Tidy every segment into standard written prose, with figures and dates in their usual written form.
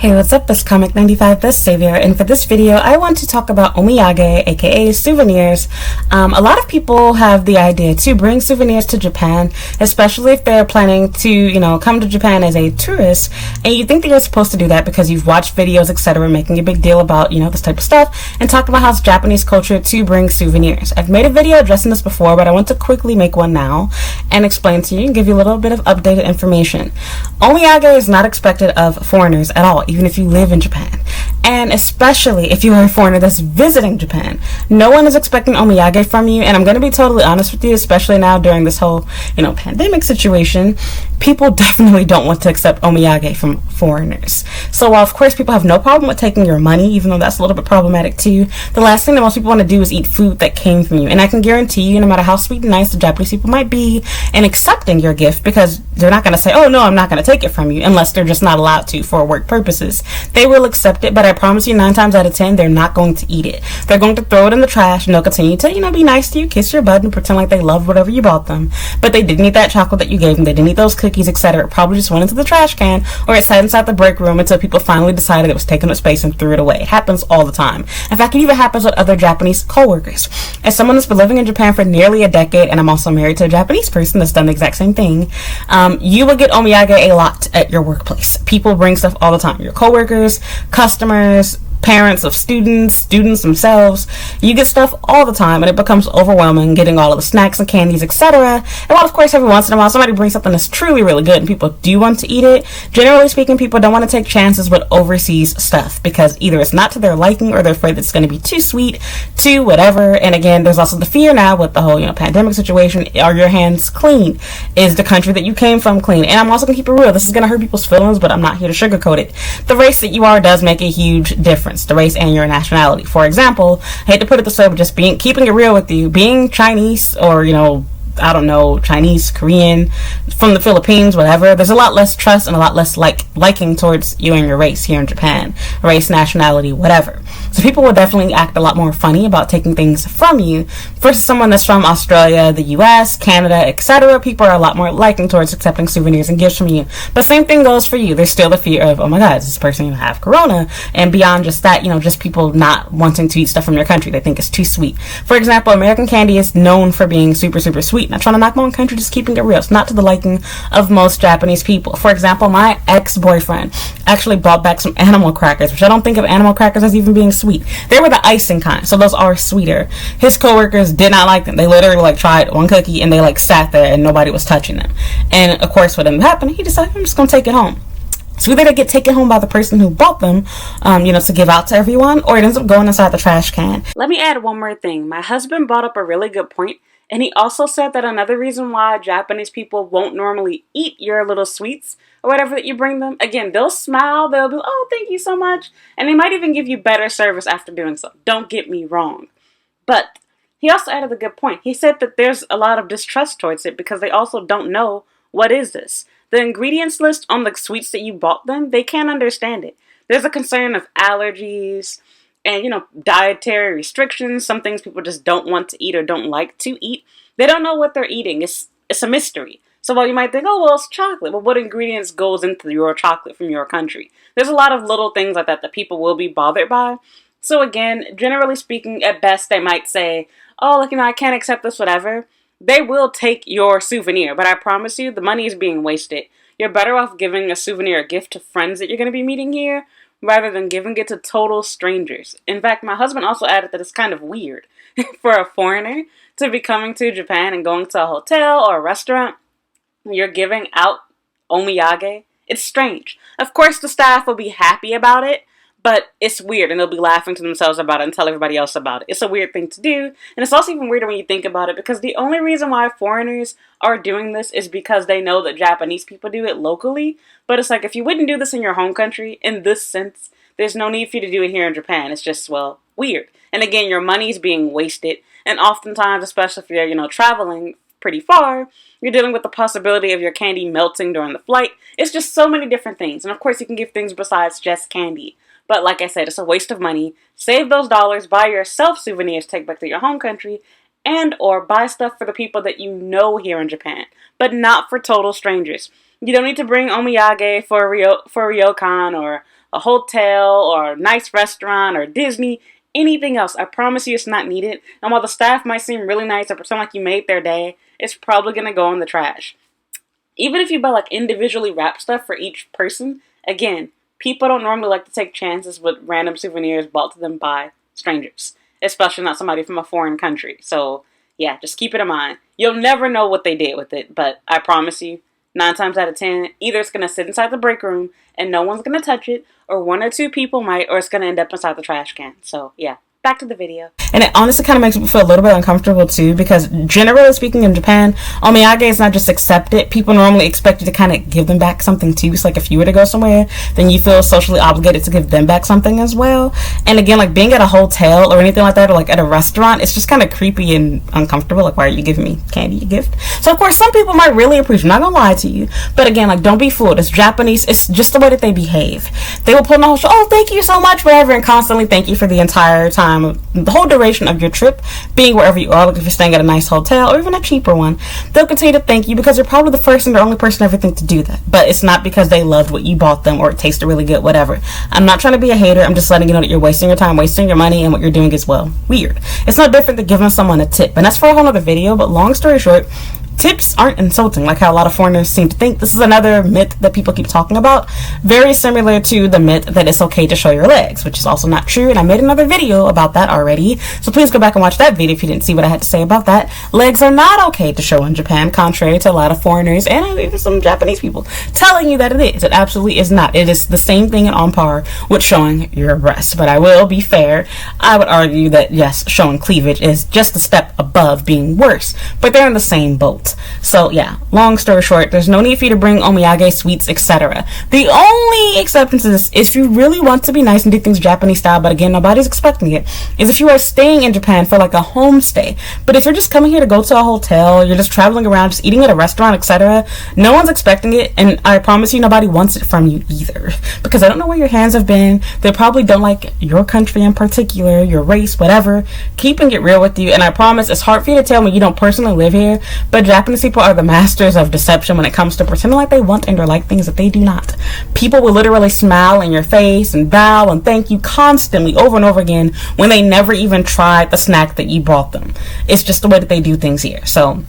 Hey, what's up? It's Comic 95 Best Savior, and for this video, I want to talk about Omiyage, aka souvenirs. A lot of people have the idea to bring souvenirs to Japan, especially if they're planning to, come to Japan as a tourist, and you think that you're supposed to do that because you've watched videos, etc., making a big deal about, this type of stuff, and talking about how it's Japanese culture to bring souvenirs. I've made a video addressing this before, but I want to quickly make one now and explain to you and give you a little bit of updated information. Omiyage is not expected of foreigners at all, even if you live in Japan. And especially if you are a foreigner that's visiting Japan. No one is expecting omiyage from you, and I'm going to be totally honest with you, especially now during this whole, pandemic situation. People definitely don't want to accept omiyage from foreigners. So while of course people have no problem with taking your money, even though that's a little bit problematic too, the last thing that most people want to do is eat food that came from you. And I can guarantee you, no matter how sweet and nice the Japanese people might be in accepting your gift, because they're not going to say, oh no, I'm not going to take it from you, unless they're just not allowed to for work purposes. They will accept it, but I promise you 9 times out of 10, they're not going to eat it. They're going to throw it in the trash, and they'll continue to, be nice to you, kiss your butt, and pretend like they love whatever you bought them. But they didn't eat that chocolate that you gave them. They didn't eat those cookies, etc. It probably just went into the trash can, or it sat inside the break room until people finally decided it was taking up space and threw it away. It happens all the time. In fact, it even happens with other Japanese co-workers. As someone that's been living in Japan for nearly a decade, and I'm also married to a Japanese person that's done the exact same thing, you will get omiyage a lot at your workplace. People bring stuff all the time. Your co-workers, customers, parents of students themselves. You get stuff all the time, and it becomes overwhelming getting all of the snacks and candies, etc. And while of course every once in a while somebody brings something that's truly really good and people do want to eat it, generally speaking people don't want to take chances with overseas stuff because either it's not to their liking or they're afraid it's going to be too sweet, too whatever. And again, there's also the fear now with the whole pandemic situation. Are your hands clean? Is the country that you came from clean? And I'm also going to keep it real. This is going to hurt people's feelings, but I'm not here to sugarcoat it. The race that you are does make a huge difference. The race and your nationality. For example, I hate to put it this way, but just keeping it real with you, being Chinese or, Chinese, Korean, from the Philippines, whatever, there's a lot less trust and a lot less liking towards you and your race here in Japan. Race, nationality, whatever. So people will definitely act a lot more funny about taking things from you versus someone that's from Australia, the US, Canada, etc. People are a lot more liking towards accepting souvenirs and gifts from you. But same thing goes for you. There's still the fear of, oh my god, does this person have corona? And beyond just that, just people not wanting to eat stuff from your country. They think it's too sweet. For example, American candy is known for being super, super sweet. Not trying to knock my own country, just keeping it real. It's not to the liking of most Japanese people. For example, my ex-boyfriend actually brought back some animal crackers, which I don't think of animal crackers as even being sweet. They were the icing kind, so those are sweeter. His coworkers did not like them. They literally tried one cookie and they sat there and nobody was touching them. And of course, what ended up happening, he decided, I'm just gonna take it home. So either they get taken home by the person who bought them, to give out to everyone, or it ends up going inside the trash can. Let me add one more thing. My husband brought up a really good point, and he also said that another reason why Japanese people won't normally eat your little sweets or whatever that you bring them, again, they'll smile, they'll be, oh, thank you so much, and they might even give you better service after doing so. Don't get me wrong. But he also added a good point. He said that there's a lot of distrust towards it because they also don't know what is this. The ingredients list on the sweets that you bought them, they can't understand it. There's a concern of allergies and, dietary restrictions, some things people just don't want to eat or don't like to eat. They don't know what they're eating. It's a mystery. So while you might think, oh, well, it's chocolate, but what ingredients goes into your chocolate from your country? There's a lot of little things like that people will be bothered by. So again, generally speaking, at best, they might say, oh, look, I can't accept this, whatever. They will take your souvenir, but I promise you, the money is being wasted. You're better off giving a souvenir, a gift to friends that you're going to be meeting here, rather than giving it to total strangers. In fact, my husband also added that it's kind of weird for a foreigner to be coming to Japan and going to a hotel or a restaurant. You're giving out omiyage. It's strange. Of course, the staff will be happy about it, but it's weird, and they'll be laughing to themselves about it and tell everybody else about it. It's a weird thing to do, and it's also even weirder when you think about it, because the only reason why foreigners are doing this is because they know that Japanese people do it locally. But it's if you wouldn't do this in your home country, in this sense, there's no need for you to do it here in Japan. It's just, weird. And again, your money's being wasted, and oftentimes, especially if you're, traveling pretty far, you're dealing with the possibility of your candy melting during the flight. It's just so many different things, and of course, you can give things besides just candy. But like I said, it's a waste of money. Save those dollars, buy yourself souvenirs, take back to your home country, and or buy stuff for the people that you know here in Japan, but not for total strangers. You don't need to bring omiyage for ryokan or a hotel or a nice restaurant or Disney, anything else. I promise you it's not needed. And while the staff might seem really nice or pretend like you made their day, it's probably going to go in the trash. Even if you buy like individually wrapped stuff for each person, again, people don't normally like to take chances with random souvenirs bought to them by strangers, especially not somebody from a foreign country. So yeah, just keep it in mind. You'll never know what they did with it, but I promise you, 9 times out of 10, either it's going to sit inside the break room and no one's going to touch it, or 1 or 2 people might, or it's going to end up inside the trash can. So yeah, back to the video. And it honestly kind of makes me feel a little bit uncomfortable too, because generally speaking in Japan, omiyage is not just accepted. People normally expect you to kind of give them back something too. It's like if you were to go somewhere, then you feel socially obligated to give them back something as well. And again, like being at a hotel or anything like that, or like at a restaurant, it's just kind of creepy and uncomfortable. Like, why are you giving me candy, a gift? So of course some people might really appreciate it. I'm not gonna lie to you, but again, like, don't be fooled. It's Japanese. It's just the way that they behave. They will put on the whole show, oh, thank you so much, whatever, and constantly thank you for the entire time, the whole duration of your trip, being wherever you are. Like if you're staying at a nice hotel or even a cheaper one, they'll continue to thank you because you're probably the first and the only person ever think to do that. But it's not because they loved what you bought them or it tasted really good, whatever. I'm not trying to be a hater. I'm just letting you know that you're wasting your time, wasting your money, and what you're doing is, well, weird. It's no different than giving someone a tip, and that's for a whole other video. But long story short, tips aren't insulting like how a lot of foreigners seem to think. This is another myth that people keep talking about, very similar to the myth that it's okay to show your legs, which is also not true, and I made another video about that already, so please go back and watch that video if you didn't see what I had to say about that. Legs are not okay to show in Japan, contrary to a lot of foreigners and even some Japanese people telling you that it is. It absolutely is not. It is the same thing and on par with showing your breasts. But I will be fair, I would argue that yes, showing cleavage is just a step above being worse, but they're in the same boat. So yeah, long story short, there's no need for you to bring omiyage, sweets, etc. The only exception to this, if you really want to be nice and do things Japanese style, but again, nobody's expecting it, is if you are staying in Japan for like a homestay. But if you're just coming here to go to a hotel, you're just traveling around, just eating at a restaurant, etc., no one's expecting it, and I promise you, nobody wants it from you either. Because I don't know where your hands have been. They probably don't like your country in particular, your race, whatever. Keeping it real with you, and I promise it's hard for you to tell when you don't personally live here, but Japanese people are the masters of deception when it comes to pretending like they want and or like things that they do not. People will literally smile in your face and bow and thank you constantly over and over again when they never even tried the snack that you brought them. It's just the way that they do things here. So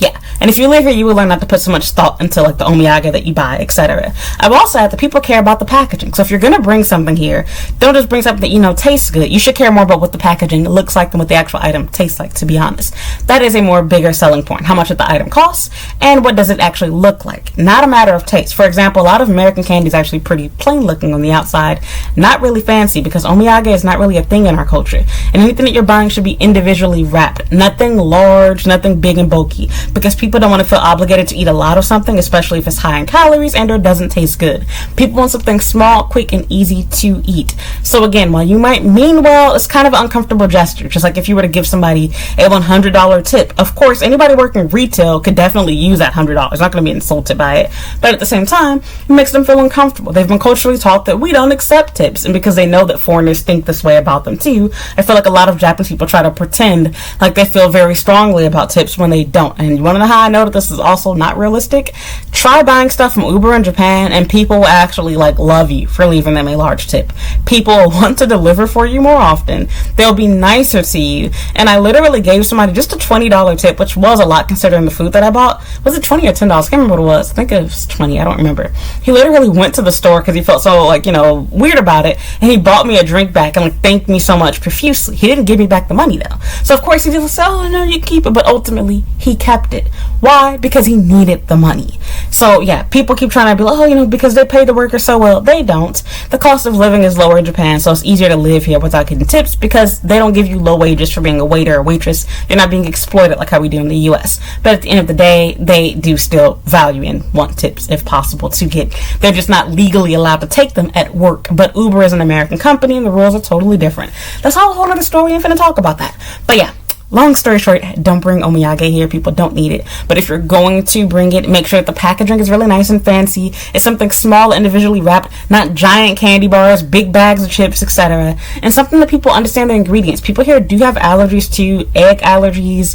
yeah, and if you live here, you will learn not to put so much thought into like the omiyage that you buy, etc. I will also add that people care about the packaging. So if you're gonna bring something here, don't just bring something that you know tastes good. You should care more about what the packaging looks like than what the actual item tastes like, to be honest. That is a more bigger selling point. How much does the item cost and what does it actually look like? Not a matter of taste. For example, a lot of American candy is actually pretty plain looking on the outside, not really fancy, because omiyage is not really a thing in our culture. And anything that you're buying should be individually wrapped. Nothing large, nothing big and bulky, because people don't want to feel obligated to eat a lot of something, especially if it's high in calories and or doesn't taste good. People want something small, quick, and easy to eat. So again, while you might mean well, it's kind of an uncomfortable gesture. Just like if you were to give somebody a $100 tip. Of course, anybody working retail could definitely use that $100. Not going to be insulted by it. But at the same time, it makes them feel uncomfortable. They've been culturally taught that we don't accept tips. And because they know that foreigners think this way about them too, I feel like a lot of Japanese people try to pretend like they feel very strongly about tips when they don't. And you want to know how I know that this is also not realistic? Try buying stuff from Uber in Japan and people will actually like love you for leaving them a large tip. People will want to deliver for you more often. They'll be nicer to you. And I literally gave somebody just a $20 tip, which was a lot considering the food that I bought. Was it $20 or $10? I can't remember what it was. I think it was 20. I don't remember. He literally went to the store because he felt so like, you know, weird about it, and he bought me a drink back and like thanked me so much profusely. He didn't give me back the money though. So of course he just said, oh no, you keep it, but ultimately he kept it. Why? Because he needed the money. So yeah, people keep trying to be like, oh, you know, because they pay the workers so well. They don't. The cost of living is lower in Japan, so it's easier to live here without getting tips because they don't give you low wages for being a waiter or waitress. You're not being exploited like how we do in the US. But at the end of the day, they do still value and want tips if possible to get. They're just not legally allowed to take them at work. But Uber is an American company and the rules are totally different. That's a whole other story. I'm finna talk about that. But yeah. Long story short, don't bring omiyage here. People don't need it. But if you're going to bring it, make sure that the packaging is really nice and fancy. It's something small, individually wrapped, not giant candy bars, big bags of chips, etc. And something that people understand the ingredients. People here do have allergies to egg allergies,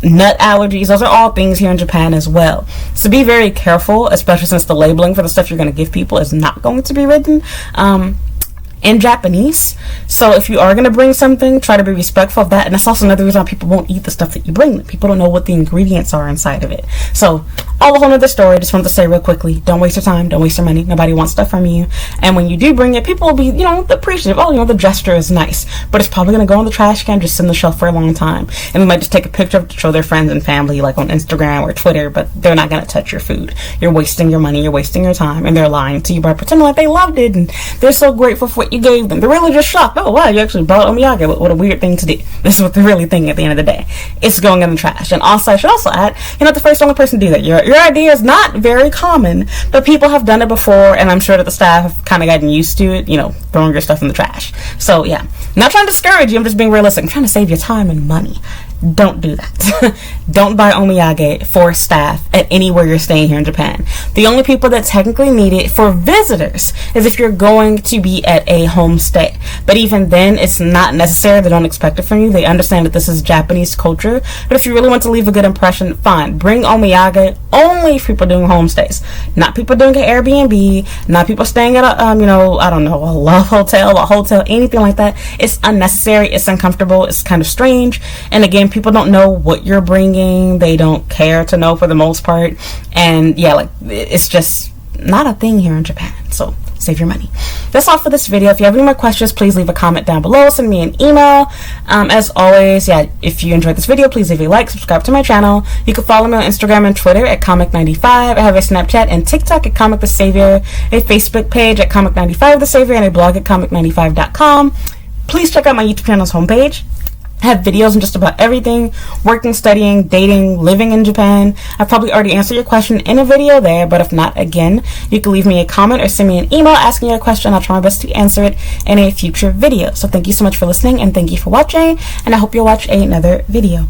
nut allergies, those are all things here in Japan as well. So be very careful, especially since the labeling for the stuff you're going to give people is not going to be written in Japanese. So if you are going to bring something, try to be respectful of that. And that's also another reason why people won't eat the stuff that you bring them. People don't know what the ingredients are inside of it. So all a whole other story. Just wanted to say real quickly, don't waste your time, don't waste your money. Nobody wants stuff from you. And when you do bring it, people will be, appreciative. Oh, the gesture is nice, but it's probably going to go in the trash can, just sit on the shelf for a long time. And they might just take a picture to show their friends and family, like on Instagram or Twitter, but they're not going to touch your food. You're wasting your money, you're wasting your time, and they're lying to you by pretending like they loved it and they're so grateful for what you gave them. They're really just shocked. Oh wow, you actually bought Omiyage. What a weird thing to do. This is what they're really thinking at the end of the day. It's going in the trash. And also, I should also add, you're not the first only person to do that. Your idea is not very common, but people have done it before, and I'm sure that the staff have kind of gotten used to it, throwing your stuff in the trash. So yeah, not trying to discourage you, I'm just being realistic. I'm trying to save your time and money. Don't do that. Don't buy Omiyage for staff at anywhere you're staying here in Japan. The only people that technically need it for visitors is if you're going to be at a homestay. But even then, it's not necessary. They don't expect it from you. They understand that this is Japanese culture. But if you really want to leave a good impression, fine. Bring Omiyage only for people doing homestays. Not people doing an Airbnb, not people staying at a, a love hotel, a hotel, anything like that. It's unnecessary. It's uncomfortable. It's kind of strange. And again, people don't know what you're bringing. They don't care to know for the most part. And yeah, it's just not a thing here in Japan. So save your money. That's all for this video. If you have any more questions, please leave a comment down below. Send me an email. As always, if you enjoyed this video, please leave a like, subscribe to my channel. You can follow me on Instagram and Twitter at Comic95. I have a Snapchat and TikTok at Comic the Savior, a Facebook page at Comic95 the Savior, and a blog at Comic95.com. Please check out my YouTube channel's homepage. I have videos on just about everything: working, studying, dating, living in Japan. I probably already answered your question in a video there, but if not, again, you can leave me a comment or send me an email asking you a question. I'll try my best to answer it in a future video. So thank you so much for listening, and thank you for watching, and I hope you'll watch another video.